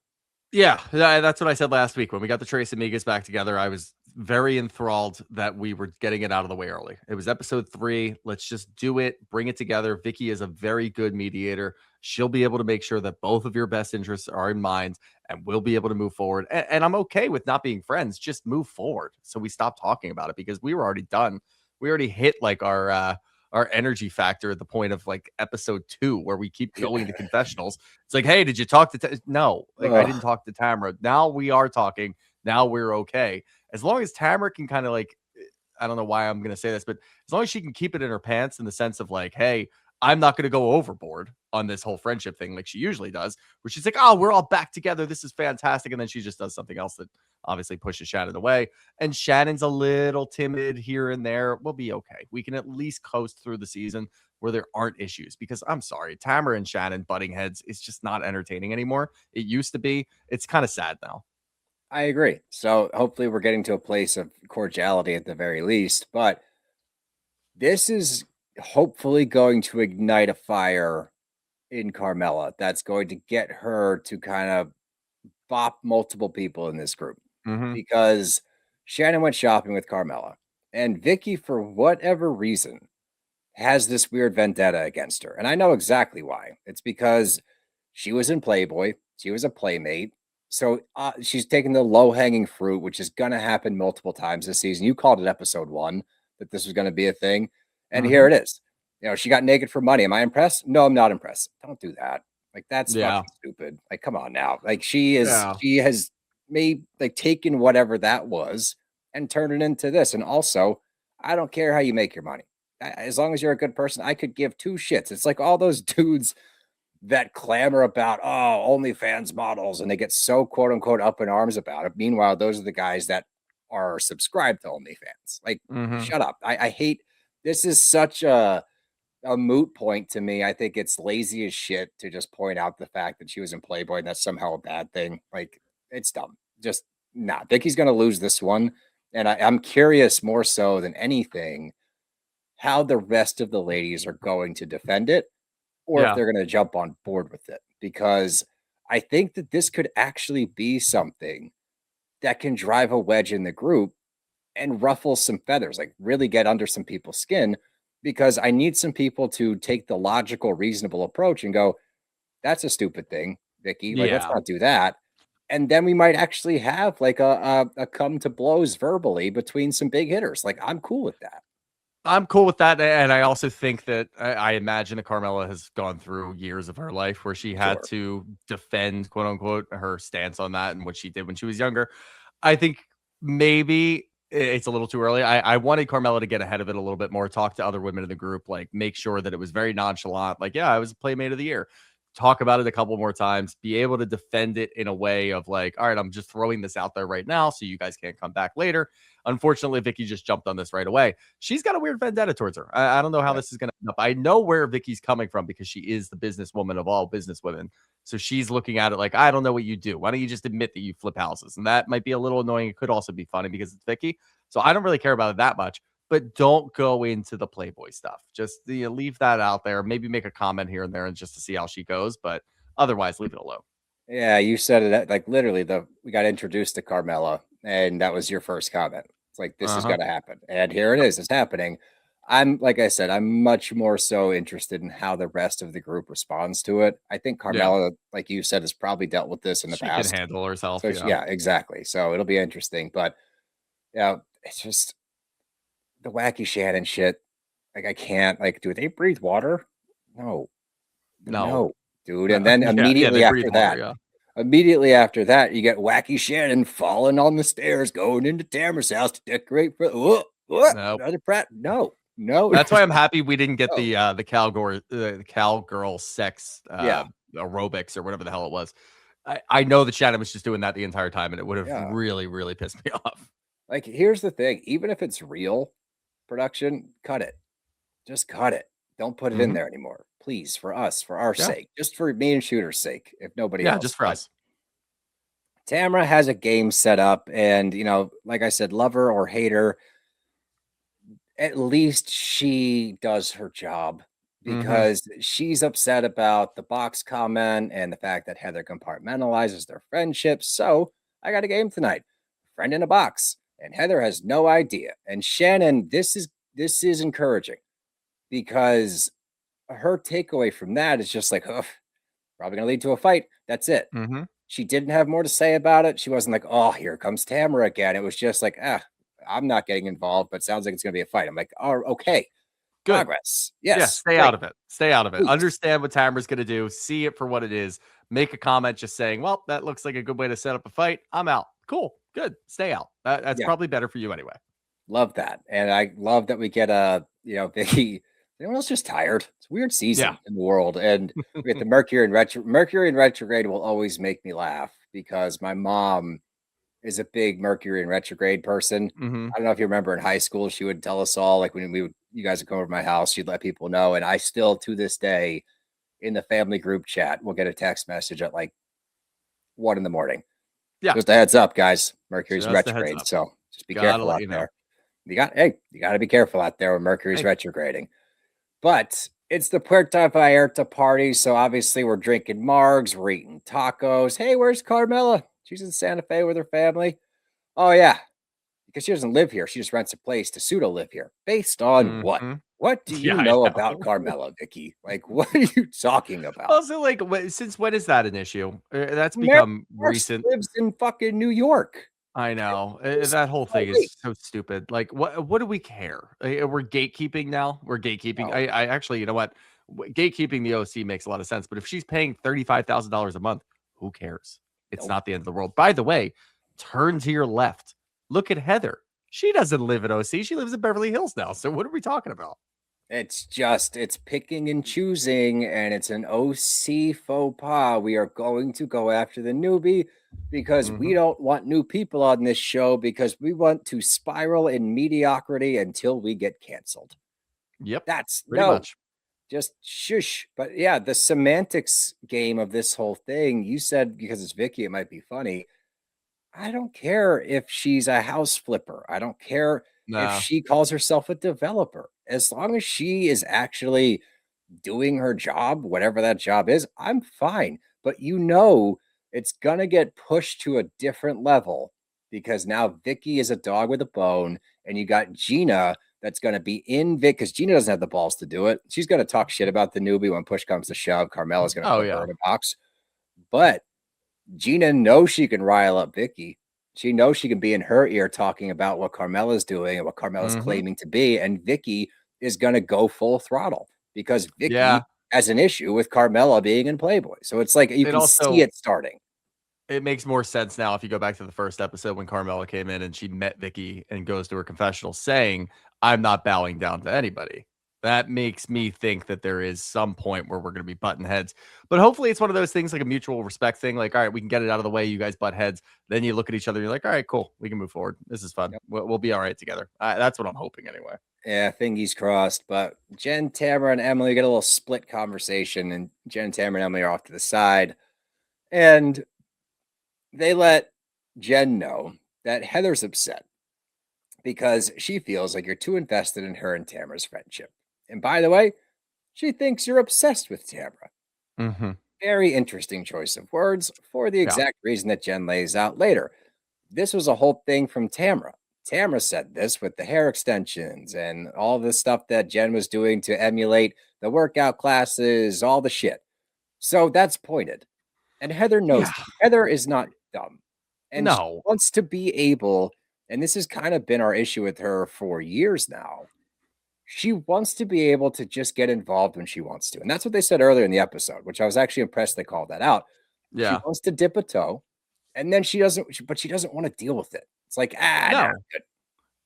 Yeah, that's what I said last week when we got the Trace Amigas back together. I was very enthralled that we were getting it out of the way early. It was episode 3. Let's just do it. Bring it together. Vicki is a very good mediator. She'll be able to make sure that both of your best interests are in mind, and we'll be able to move forward. And I'm okay with not being friends. Just move forward. So we stop talking about it, because we were already done. We already hit like our our energy factor at the point of like episode 2 where we keep going to confessionals. It's like, hey, did you talk to no, like I didn't talk to Tamra. Now we are talking. Now we're okay. As long as Tamra can kind of like, I don't know why I'm gonna say this, but as long as she can keep it in her pants in the sense of like, hey, I'm not gonna go overboard on this whole friendship thing like she usually does, where she's like, oh, we're all back together. This is fantastic. And then she just does something else that obviously pushes Shannon away. And Shannon's a little timid here and there. We'll be okay. We can at least coast through the season where there aren't issues, because I'm sorry, Tamara and Shannon butting heads is just not entertaining anymore. It used to be. It's kind of sad now. I agree. So hopefully we're getting to a place of cordiality at the very least, but this is hopefully going to ignite a fire in Carmella that's going to get her to kind of bop multiple people in this group, because Shannon went shopping with Carmella, and Vicki, for whatever reason, has this weird vendetta against her. And I know exactly why. It's because she was in Playboy, she was a playmate. So she's taking the low hanging fruit, which is going to happen multiple times this season. You called it episode 1 that this was going to be a thing. And here it is. You know, she got naked for money. Am I impressed? No, I'm not impressed. Don't do that. Like, that's fucking stupid. Like, come on now. Like, she has made, like, taken whatever that was and turned it into this. And also, I don't care how you make your money. As long as you're a good person, I could give two shits. It's like all those dudes that clamor about, oh, OnlyFans models, and they get so quote unquote up in arms about it. Meanwhile, those are the guys that are subscribed to OnlyFans. Like, shut up. I hate this. Is such a moot point to me. I think it's lazy as shit to just point out the fact that she was in Playboy and that's somehow a bad thing. Like, it's dumb. Just nah. Vicky's gonna lose this one. And I'm curious more so than anything how the rest of the ladies are going to defend it, or if they're going to jump on board with it, because I think that this could actually be something that can drive a wedge in the group and ruffle some feathers, like really get under some people's skin, because I need some people to take the logical, reasonable approach and go, that's a stupid thing, Vicki. Like, let's not do that. And then we might actually have like a come to blows verbally between some big hitters. Like, I'm cool with that. I'm cool with that. And I also think that I imagine that Carmela has gone through years of her life where she had to defend, quote unquote, her stance on that and what she did when she was younger. I think maybe it's a little too early. I wanted Carmela to get ahead of it a little bit more, talk to other women in the group, like make sure that it was very nonchalant. Like, yeah, I was a Playmate of the Year. Talk about it a couple more times, be able to defend it in a way of like, all right, I'm just throwing this out there right now so you guys can't come back later. Unfortunately, Vicki just jumped on this right away. She's got a weird vendetta towards her. I don't know how this is going to end up. I know where Vicki's coming from because she is the businesswoman of all businesswomen. So she's looking at it like, I don't know what you do. Why don't you just admit that you flip houses? And that might be a little annoying. It could also be funny because it's Vicki. So I don't really care about it that much. But don't go into the Playboy stuff. Just leave that out there. Maybe make a comment here and there and just to see how she goes. But otherwise, leave it alone. Yeah, you said it like literally we got introduced to Carmella, and that was your first comment. It's like, this is gonna happen. And here it is, it's happening. Like I said, I'm much more so interested in how the rest of the group responds to it. I think Carmella, like you said, has probably dealt with this in the past. She can handle herself. So yeah, exactly. So it'll be interesting. But yeah, it's just the wacky Shannon shit. Like, I can't, like, do they breathe water? No, dude. And then immediately after that, you get wacky Shannon falling on the stairs, going into Tamara's house to decorate for another Pratt. No. That's why I'm happy we didn't get the cowgirl sex aerobics or whatever the hell it was. I know that Shannon was just doing that the entire time, and it would have really, really pissed me off. Like, here's the thing: even if it's real production, cut it. Just cut it. Don't put it in there anymore, please. For us, for our sake, just for me and Shooter's sake, if nobody else. Yeah, just for us. Tamra has a game set up, and like I said, love her or hate her, at least she does her job, because she's upset about the box comment and the fact that Heather compartmentalizes their friendship. So I got a game tonight, friend in a box, and Heather has no idea. And Shannon, this is encouraging, because her takeaway from that is just like, probably gonna lead to a fight. That's it. She didn't have more to say about it. She wasn't like, oh, here comes Tamara again. It was just like, I'm not getting involved, but sounds like it's gonna be a fight. I'm like, oh, okay. Good. Progress. Yes. Yeah, stay great. out of it. Stay out of it. Please. Understand what Tamra's going to do. See it for what it is. Make a comment just saying, well, that looks like a good way to set up a fight. I'm out. Cool. Good. Stay out. That's probably better for you anyway. Love that. And I love that we get Vicki. Everyone else just tired. It's a weird season in the world. And we get the Mercury in retrograde will always make me laugh because my mom is a big Mercury in retrograde person. Mm-hmm. I don't know if you remember in high school, she would tell us all, like when you guys would come over to my house, she'd let people know. And I still, to this day, in the family group chat, will get a text message at like 1 a.m. Yeah. Just a heads up, guys. Mercury's Just retrograde. So just be careful out there. You got to be careful out there when Mercury's retrograding. But it's the Puerto Vallarta party. So obviously we're drinking margs, we're eating tacos. Hey, where's Carmella? She's in Santa Fe with her family. Oh, yeah. Because she doesn't live here. She just rents a place to pseudo live here. Based on what? What do you know about Carmella, Vicki? Like, what are you talking about? Also, like, since when is that an issue? That's become recent. Lives in fucking New York. I know. That whole thing is so stupid. Like, what do we care? We're gatekeeping now. We're gatekeeping. No. I actually, you know what? Gatekeeping the OC makes a lot of sense. But if she's paying $35,000 a month, who cares? It's not the end of the world. By the way, turn to your left. Look at Heather. She doesn't live in OC. She lives in Beverly Hills now. So what are we talking about? It's picking and choosing, and it's an OC faux pas. We are going to go after the newbie because we don't want new people on this show because we want to spiral in mediocrity until we get canceled. Yep. That's pretty much. Just shush. But yeah, the semantics game of this whole thing, you said because it's Vicki, it might be funny. I don't care if she's a house flipper. I don't care if she calls herself a developer. As long as she is actually doing her job, whatever that job is, I'm fine. But it's going to get pushed to a different level because now Vicki is a dog with a bone and you got Gina that's going to be in Vic because Gina doesn't have the balls to do it. She's going to talk shit about the newbie when push comes to shove. Carmella's going to put her in a box. But Gina knows she can rile up Vicki. She knows she can be in her ear talking about what Carmella's doing and what Carmella's claiming to be. And Vicki is going to go full throttle because Vicki has an issue with Carmella being in Playboy. So it's like you can see it starting. It makes more sense now if you go back to the first episode when Carmella came in and she met Vicki and goes to her confessional saying, I'm not bowing down to anybody. That makes me think that there is some point where we're going to be butting heads. But hopefully it's one of those things like a mutual respect thing. Like, all right, we can get it out of the way. You guys butt heads. Then you look at each other. You're like, all right, cool. We can move forward. This is fun. Yep. We'll be all right together. That's what I'm hoping anyway. Yeah, fingers crossed. But Jenn, Tamra, and Emily get a little split conversation. And Jenn, Tamra, and Emily are off to the side. And they let Jenn know that Heather's upset because she feels like you're too invested in her and Tamra's friendship. And by the way, she thinks you're obsessed with Tamra. Very interesting choice of words for the exact reason that Jenn lays out later. This was a whole thing from Tamra. Tamra said this with the hair extensions and all the stuff that Jenn was doing to emulate the workout classes, all the shit. So that's pointed. And Heather knows that. Heather is not dumb. And she wants to be able, and this has kind of been our issue with her for years now. She wants to be able to just get involved when she wants to. And that's what they said earlier in the episode, which I was actually impressed they called that out. Yeah. She wants to dip a toe and then she doesn't want to deal with it. It's like,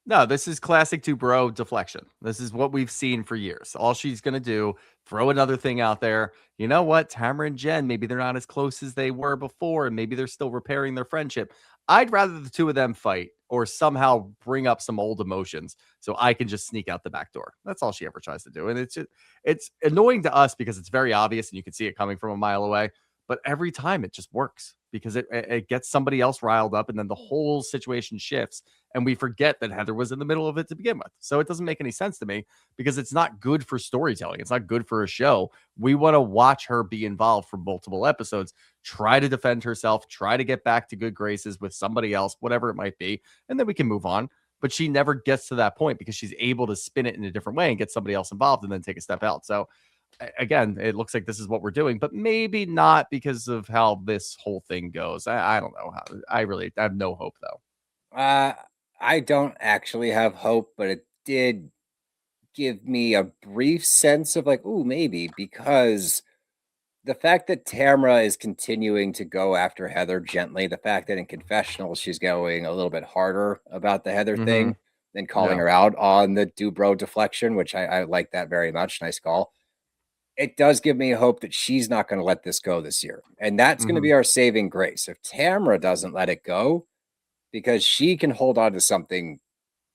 no, this is classic to bro deflection. This is what we've seen for years. All she's going to do, throw another thing out there. You know what? Tamra and Jenn, maybe they're not as close as they were before, and maybe they're still repairing their friendship. I'd rather the two of them fight or somehow bring up some old emotions so I can just sneak out the back door. That's all she ever tries to do. And it's annoying to us because it's very obvious and you can see it coming from a mile away. But every time it just works because it gets somebody else riled up and then the whole situation shifts and we forget that Heather was in the middle of it to begin with. So it doesn't make any sense to me because it's not good for storytelling. It's not good for a show. We want to watch her be involved for multiple episodes, try to defend herself, try to get back to good graces with somebody else, whatever it might be, and then we can move on. But she never gets to that point because she's able to spin it in a different way and get somebody else involved and then take a step out. So again, it looks like this is what we're doing, but maybe not because of how this whole thing goes. I don't know. I have no hope though. I don't actually have hope, but it did give me a brief sense of like, ooh, maybe, because the fact that Tamra is continuing to go after Heather gently, the fact that in confessional she's going a little bit harder about the Heather Mm-hmm. thing than calling Yeah. her out on the Dubrow deflection, which I like that very much. Nice call. It does give me hope that she's not going to let this go this year. And that's going to Mm-hmm. be our saving grace. If Tamra doesn't let it go, because she can hold on to something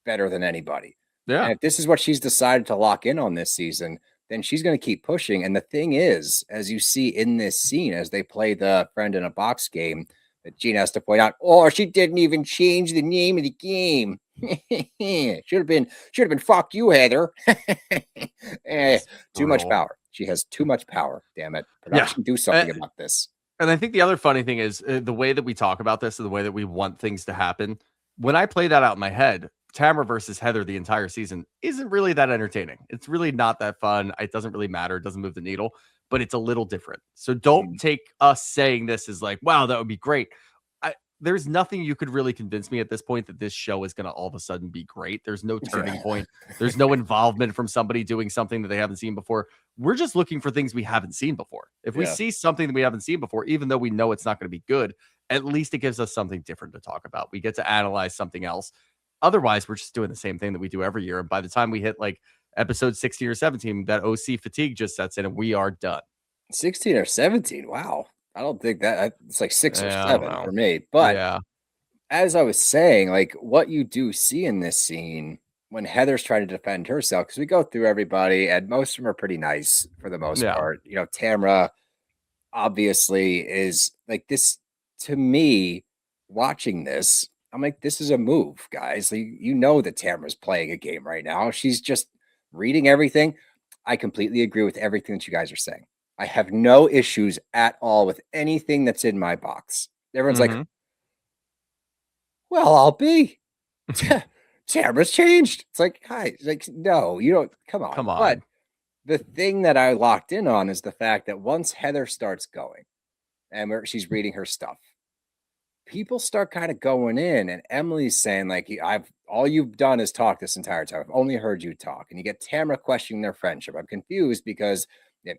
better than anybody. And Yeah. if this is what she's decided to lock in on this season, then she's going to keep pushing. And the thing is, as you see in this scene, as they play the friend in a box game, that Gina has to point out, oh, she didn't even change the name of the game. should have been fuck you, Heather. Too much Brutal. power. She has too much power. Damn it. Yeah. Production, do something about this. And I think the other funny thing is the way that we talk about this and the way that we want things to happen. When I play that out in my head, Tamra versus Heather the entire season isn't really that entertaining. It's really not that fun. It doesn't really matter. It doesn't move the needle, but it's a little different. So don't take us saying this as like, wow, that would be great. There's nothing you could really convince me at this point that this show is going to all of a sudden be great. There's no turning point. There's no involvement from somebody doing something that they haven't seen before. We're just looking for things we haven't seen before. If we see something that we haven't seen before, even though we know it's not going to be good, at least it gives us something different to talk about. We get to analyze something else. Otherwise, we're just doing the same thing that we do every year. And by the time we hit like episode 16 or 17, that OC fatigue just sets in and we are done. 16 or 17. Wow. I don't think that it's like 6 or 7 for me. But yeah, as I was saying, like what you do see in this scene when Heather's trying to defend herself, because we go through everybody and most of them are pretty nice for the most part. You know, Tamra obviously is like this to me, watching this. I'm like, this is a move, guys. Like, you know that Tamra's playing a game right now. She's just reading everything. I completely agree with everything that you guys are saying. I have no issues at all with anything that's in my box. Everyone's like, well, I'll be. Tamra's changed. It's like, guys, like, no, you don't. Come on. Come on. But the thing that I locked in on is the fact that once Heather starts going and she's reading her stuff, people start kind of going in, and Emily's saying, like, all you've done is talk this entire time. I've only heard you talk. And you get Tamra questioning their friendship. I'm confused because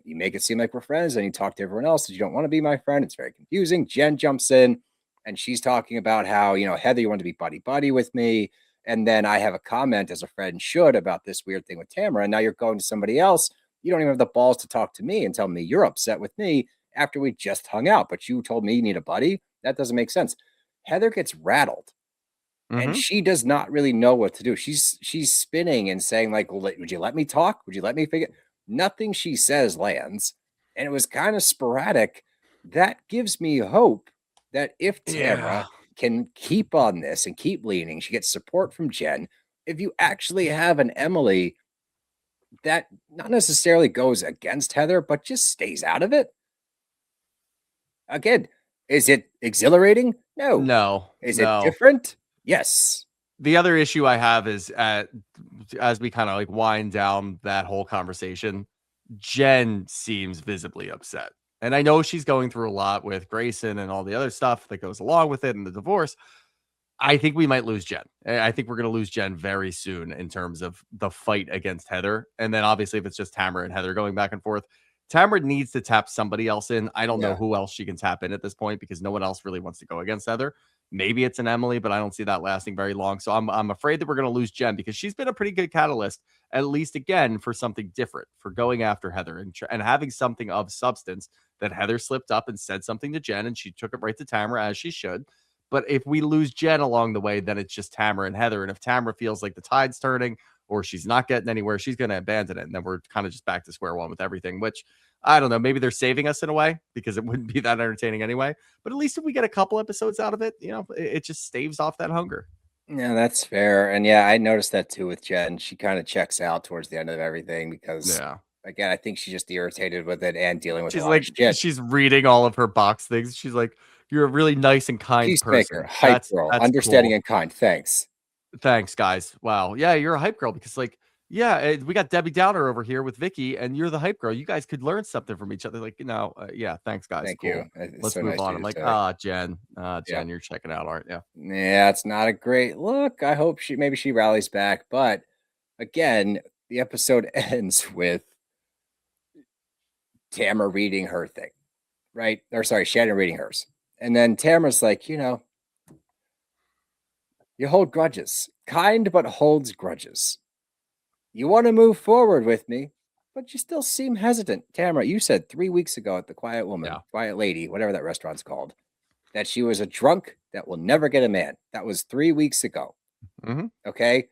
you make it seem like we're friends and you talk to everyone else that you don't want to be my friend. It's very confusing. Jenn jumps in and she's talking about how, Heather, you want to be buddy with me. And then I have a comment as a friend should about this weird thing with Tamra. And now you're going to somebody else. You don't even have the balls to talk to me and tell me you're upset with me after we just hung out. But you told me you need a buddy. That doesn't make sense. Heather gets rattled. And she does not really know what to do. She's spinning and saying, like, would you let me talk? Would you let me figure? Nothing she says lands. And it was kind of sporadic. That gives me hope that if Tamra can keep on this and keep leaning, she gets support from Jenn. If you actually have an Emily that not necessarily goes against Heather, but just stays out of it. Again, is it exhilarating? No. No. Is it different? Yes. The other issue I have is as we kind of like wind down that whole conversation, Jenn seems visibly upset. And I know she's going through a lot with Grayson and all the other stuff that goes along with it and the divorce. I think we might lose Jenn. I think we're going to lose Jenn very soon in terms of the fight against Heather. And then obviously if it's just Tamra and Heather going back and forth, Tamra needs to tap somebody else in. I don't know who else she can tap in at this point because no one else really wants to go against Heather. Maybe it's an Emily, but I don't see that lasting very long. So I'm afraid that we're going to lose Jenn because she's been a pretty good catalyst, at least again, for something different, for going after Heather and having something of substance that Heather slipped up and said something to Jenn and she took it right to Tamra as she should. But if we lose Jenn along the way, then it's just Tamra and Heather. And if Tamra feels like the tide's turning or she's not getting anywhere, she's going to abandon it. And then we're kind of just back to square one with everything, which I don't know. Maybe they're saving us in a way because it wouldn't be that entertaining anyway. But at least if we get a couple episodes out of it, it just staves off that hunger. Yeah, that's fair. And yeah, I noticed that too with Jenn. She kind of checks out towards the end of everything because, again, I think she's just irritated with it and dealing with she's a lot like of shit. She's reading all of her box things. She's like, "You're a really nice and kind Peacemaker, person. hype girl, that's understanding cool. and kind. Thanks, guys. Wow, yeah, you're a hype girl because like." Yeah, we got Debbie Downer over here with Vicki, and you're the hype girl. You guys could learn something from each other. Like, yeah, thanks, guys. Thank cool. you. It's Let's so move nice on. to I'm you like, too. Jenn, you're checking out, aren't you? Yeah, it's not a great look. I hope maybe she rallies back. But again, the episode ends with Tamra reading her thing, right? Or sorry, Shannon reading hers. And then Tamra's like, you hold grudges. Kind, but holds grudges. You want to move forward with me, but you still seem hesitant. Tamra, you said 3 weeks ago at the Quiet Woman, Quiet Lady, whatever that restaurant's called, that she was a drunk that will never get a man. That was 3 weeks ago. Okay?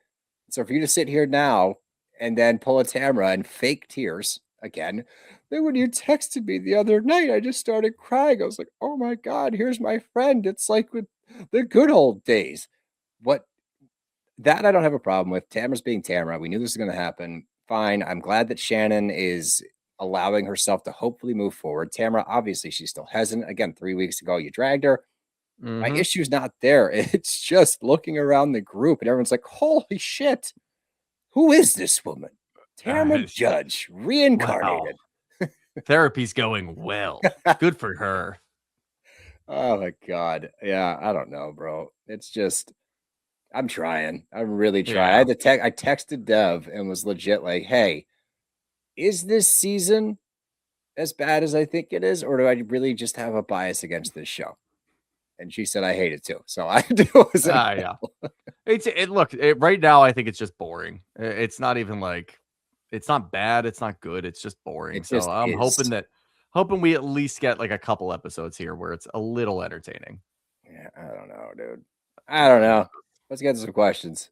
So for you to sit here now and then pull a Tamra and fake tears again, then when you texted me the other night, I just started crying. I was like, oh my God, here's my friend. It's like with the good old days. That I don't have a problem with. Tamra's being Tamra. We knew this was going to happen. Fine. I'm glad that Shannon is allowing herself to hopefully move forward. Tamra, obviously, she's still hesitant. Again, 3 weeks ago, you dragged her. My issue's not there. It's just looking around the group and everyone's like, holy shit. Who is this woman? Tamra Judge, reincarnated. Wow. Therapy's going well. Good for her. Oh my God. Yeah, I don't know, bro. It's just, I'm trying. I'm really trying. Yeah. I texted Dev and was legit like, hey, is this season as bad as I think it is? Or do I really just have a bias against this show? And she said, I hate it too. So I do. Yeah. Look, right now, I think it's just boring. It's not even like, it's not bad. It's not good. It's just boring. So I'm hoping we at least get like a couple episodes here where it's a little entertaining. Yeah, I don't know, dude. I don't know. Let's get to some questions.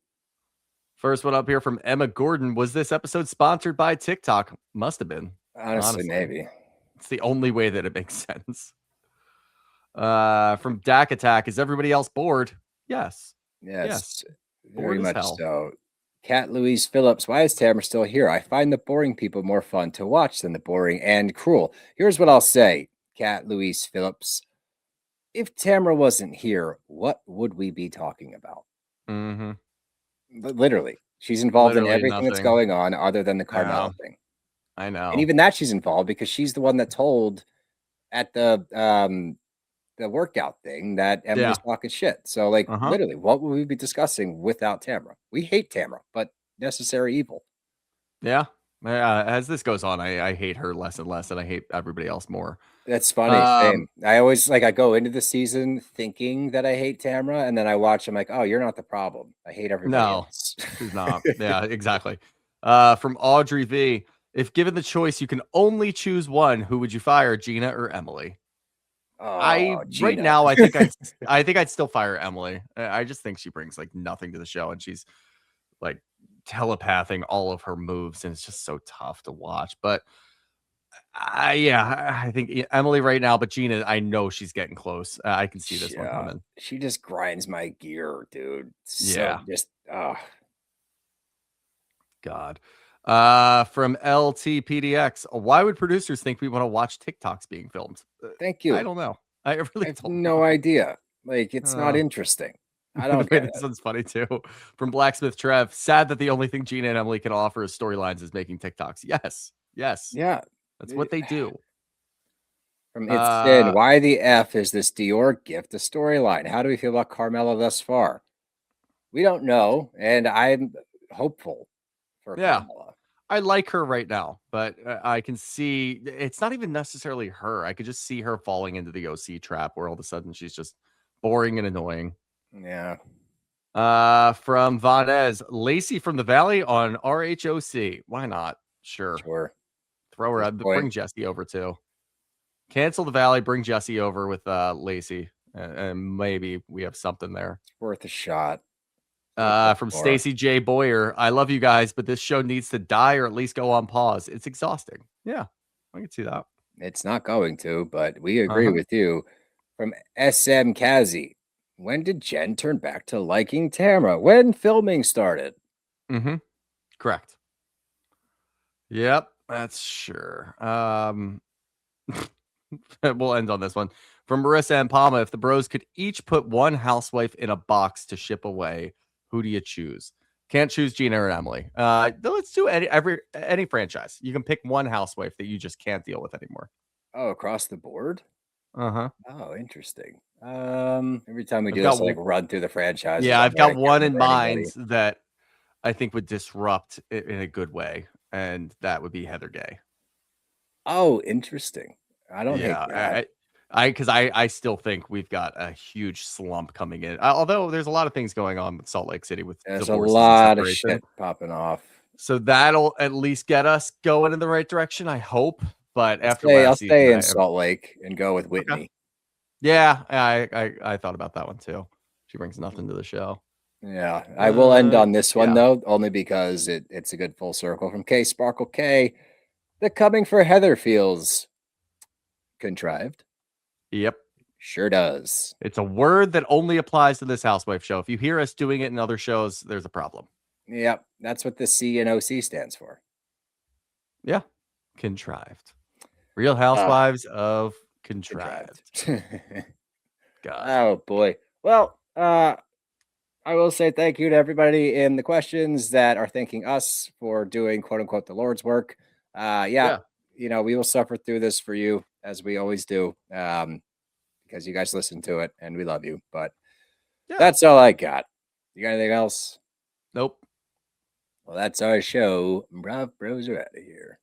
First one up here from Emma Gordon. Was this episode sponsored by TikTok? Must have been. Honestly, maybe. It's the only way that it makes sense. From Dak Attack. Is everybody else bored? Yes. Very much so. Kat Louise Phillips. Why is Tamra still here? I find the boring people more fun to watch than the boring and cruel. Here's what I'll say, Kat Louise Phillips. If Tamra wasn't here, what would we be talking about? But literally, she's involved in everything that's going on other than the Carmella thing. I know. And even that she's involved because she's the one that told at the workout thing that Emily's talking shit. So like literally, what would we be discussing without Tamra? We hate Tamra, but necessary evil. Yeah. As this goes on, I hate her less and less, and I hate everybody else more. That's funny. Same. I always I go into the season thinking that I hate Tamra, and then I watch. I'm like, oh, you're not the problem. I hate everybody else. She's not. Yeah, exactly. From Audrey V. If given the choice, you can only choose one. Who would you fire, Gina or Emily? Gina. Right now, I think I'd still fire Emily. I just think she brings like nothing to the show, and she's like telepathing all of her moves, and it's just so tough to watch. But I think Emily right now, but Gina, I know she's getting close. I can see this one coming. She just grinds my gear, dude. God. From LTPDX, why would producers think we want to watch TikToks being filmed? Thank you. I don't know. I really have no idea. Like, it's not interesting. I don't get This one's funny too. From Blacksmith Trev, sad that the only thing Gina and Emily can offer as storylines is making TikToks. Yes. Yeah. That's what they do. From It's Thin, why the F is this Dior gift a storyline? How do we feel about Carmela thus far? We don't know, and I'm hopeful for Carmela. I like her right now, but I can see it's not even necessarily her. I could just see her falling into the OC trap where all of a sudden she's just boring and annoying. Yeah. From Vanez, Lacey from the Valley on RHOC. Why not? Sure. Throw her out. Bring Jesse over too. Cancel the Valley. Bring Jesse over with Lacey, and maybe we have something there. It's worth a shot. From Stacy J. Boyer, I love you guys, but this show needs to die or at least go on pause. It's exhausting. Yeah, I can see that. It's not going to, but we agree with you. From SM Kazi, when did Jenn turn back to liking Tamra? When filming started? Correct. Yep, that's sure. We'll end on this one. From Marissa and Palma, if the bros could each put one housewife in a box to ship away, who do you choose? Can't choose Gina or Emily. Let's do any franchise. You can pick one housewife that you just can't deal with anymore. Oh, across the board? Oh, interesting. Every time we do this, run through the franchise. Yeah, I've got one in mind that I think would disrupt it in a good way, and that would be Heather Gay. Oh, interesting. I don't hate that. Because I still think we've got a huge slump coming in. Although there's a lot of things going on with Salt Lake City with There's a divorces lot and of separation. shit popping off. So that'll at least get us going in the right direction, I hope. But after I'll last stay season, in Salt Lake and go with Whitney. Okay. Yeah, I thought about that one too. She brings nothing to the show. Yeah, I will end on this one yeah. though, only because it's a good full circle from K Sparkle K. The coming for Heather feels contrived. Yep. Sure does. It's a word that only applies to this housewife show. If you hear us doing it in other shows, there's a problem. Yep, that's what the C and OC stands for. Yeah, contrived. Real Housewives of Contrived. God. Oh boy. Well, I will say thank you to everybody in the questions that are thanking us for doing quote unquote the Lord's work. Yeah, you know, we will suffer through this for you as we always do. Because you guys listen to it and we love you. But that's all I got. You got anything else? Nope. Well, that's our show. Bros are out of here.